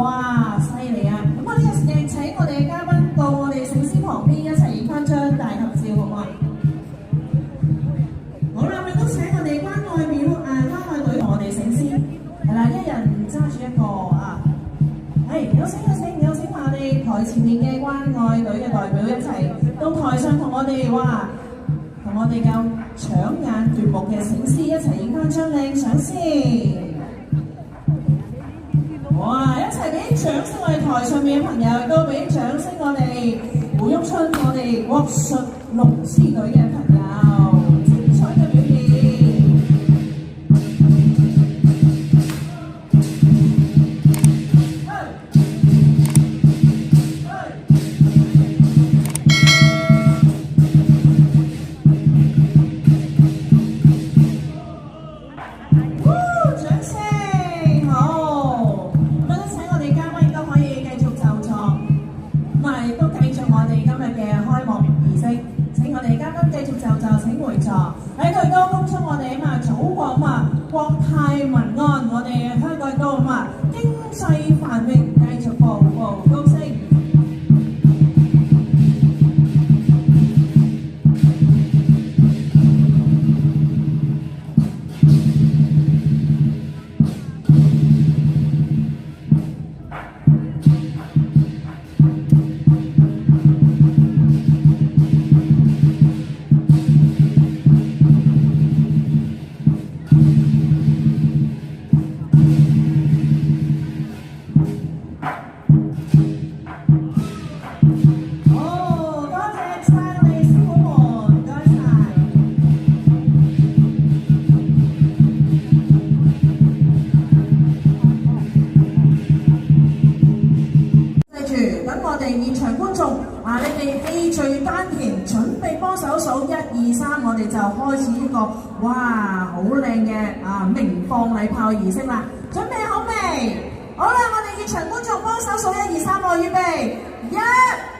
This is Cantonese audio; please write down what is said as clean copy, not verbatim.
哇，犀利啊！咁我呢個時間請我哋嘅嘉賓到我哋醒獅旁邊一齊影翻張大合照，好唔好啊？好啦，咁都請我哋關愛隊同我哋醒獅，係啦，一人揸住一個啊！有請我哋台前面嘅關愛隊嘅代表一齊到台上同我哋同我哋夠搶眼奪目嘅醒獅一齊影翻張靚相先。哇！一齊俾掌聲我哋台上面嘅朋友，亦都俾掌聲我哋胡旭春、我哋國術龍獅隊嘅朋友，精彩嘅表現。喺佢都恭祝我哋祖國國泰民安，我哋香港都經濟繁榮，繼續步步高升。現場觀眾你哋氣聚丹田，準備幫手數1、2、3，我哋就開始呢個好靚嘅鳴放禮炮儀式啦！準備好未？好啦，我哋現場觀眾幫手數1、2、3，預備1。